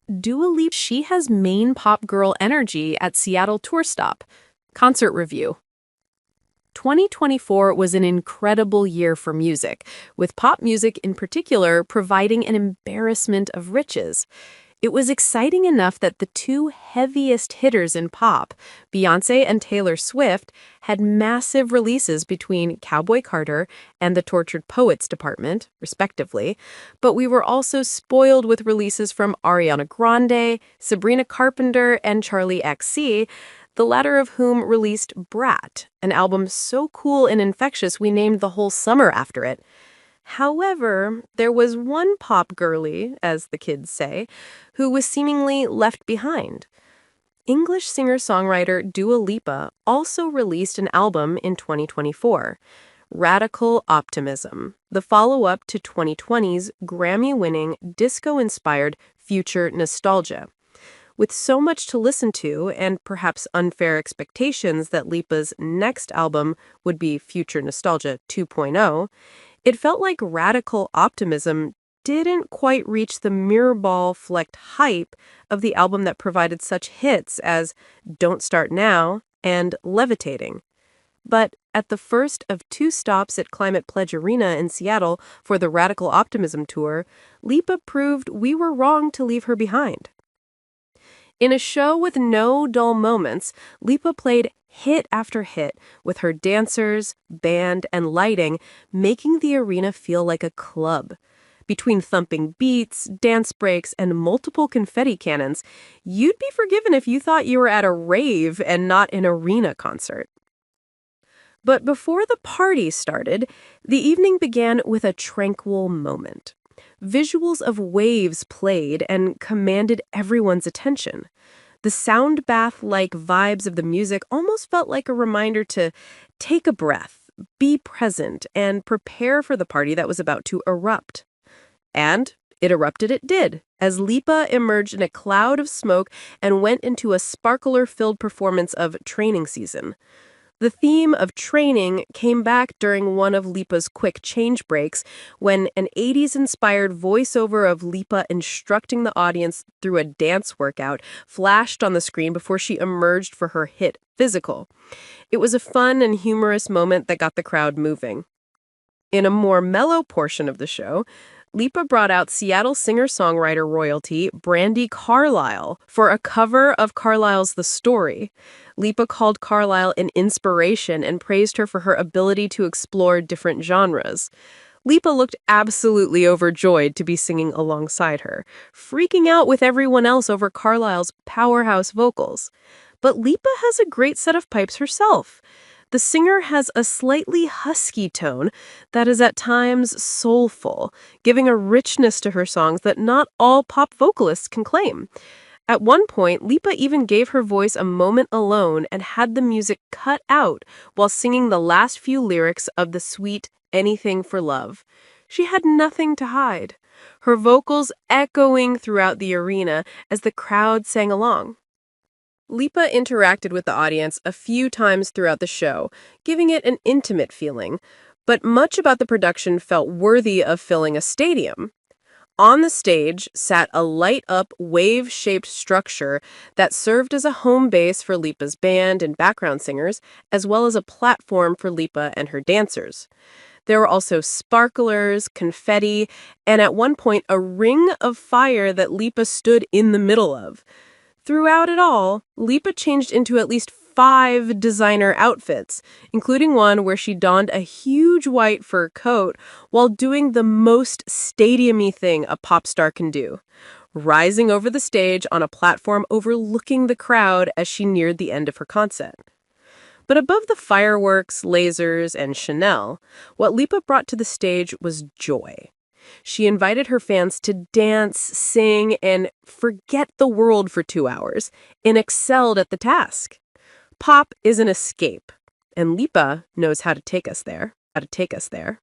Dua Lipa, she has main pop girl energy at Seattle tour stop. Concert review. 2024 was an incredible year for music, with pop music in particular providing an embarrassment of riches. It was exciting enough that the two heaviest hitters in pop, Beyoncé and Taylor Swift, had massive releases between Cowboy Carter and the Tortured Poets Department, respectively. But we were also spoiled with releases from Ariana Grande, Sabrina Carpenter, and Charlie XC, the latter of whom released Brat, an album so cool and infectious we named the whole summer after it. However, there was one pop girly, as the kids say, who was seemingly left behind. English singer-songwriter Dua Lipa also released an album in 2024, Radical Optimism, the follow-up to 2020's Grammy-winning, disco-inspired Future Nostalgia. With so much to listen to and perhaps unfair expectations that Lipa's next album would be Future Nostalgia 2.0, it felt like Radical Optimism didn't quite reach the mirrorball-flecked hype of the album that provided such hits as Don't Start Now and Levitating. But at the first of two stops at Climate Pledge Arena in Seattle for the Radical Optimism tour, Lipa proved we were wrong to leave her behind. In a show with no dull moments, Lipa played hit after hit with her dancers, band, and lighting, making the arena feel like a club. Between thumping beats, dance breaks, and multiple confetti cannons, you'd be forgiven if you thought you were at a rave and not an arena concert. But before the party started, the evening began with a tranquil moment. Visuals of waves played and commanded everyone's attention. The sound bath-like vibes of the music almost felt like a reminder to take a breath, be present, and prepare for the party that was about to erupt. And it did, as Lipa emerged in a cloud of smoke and went into a sparkler-filled performance of Training Season. The theme of training came back during one of Lipa's quick change breaks when an 80s-inspired voiceover of Lipa instructing the audience through a dance workout flashed on the screen before she emerged for her hit Physical. It was a fun and humorous moment that got the crowd moving. In a more mellow portion of the show, Lipa brought out Seattle singer-songwriter royalty Brandi Carlile for a cover of Carlile's The Story. Lipa called Carlile an inspiration and praised her for her ability to explore different genres. Lipa looked absolutely overjoyed to be singing alongside her, freaking out with everyone else over Carlile's powerhouse vocals. But Lipa has a great set of pipes herself. The singer has a slightly husky tone that is at times soulful, giving a richness to her songs that not all pop vocalists can claim. At one point, Lipa even gave her voice a moment alone and had the music cut out while singing the last few lyrics of the sweet Anything for Love. She had nothing to hide, her vocals echoing throughout the arena as the crowd sang along. Lipa interacted with the audience a few times throughout the show, giving it an intimate feeling, but much about the production felt worthy of filling a stadium. On the stage sat a light-up, wave-shaped structure that served as a home base for Lipa's band and background singers, as well as a platform for Lipa and her dancers. There were also sparklers, confetti, and at one point a ring of fire that Lipa stood in the middle of. Throughout it all, Lipa changed into at least 5 designer outfits, including one where she donned a huge white fur coat while doing the most stadium-y thing a pop star can do, rising over the stage on a platform overlooking the crowd as she neared the end of her concert. But above the fireworks, lasers, and Chanel, what Lipa brought to the stage was joy. She invited her fans to dance, sing, and forget the world for 2 hours, and excelled at the task. Pop is an escape, and Lipa knows how to take us there.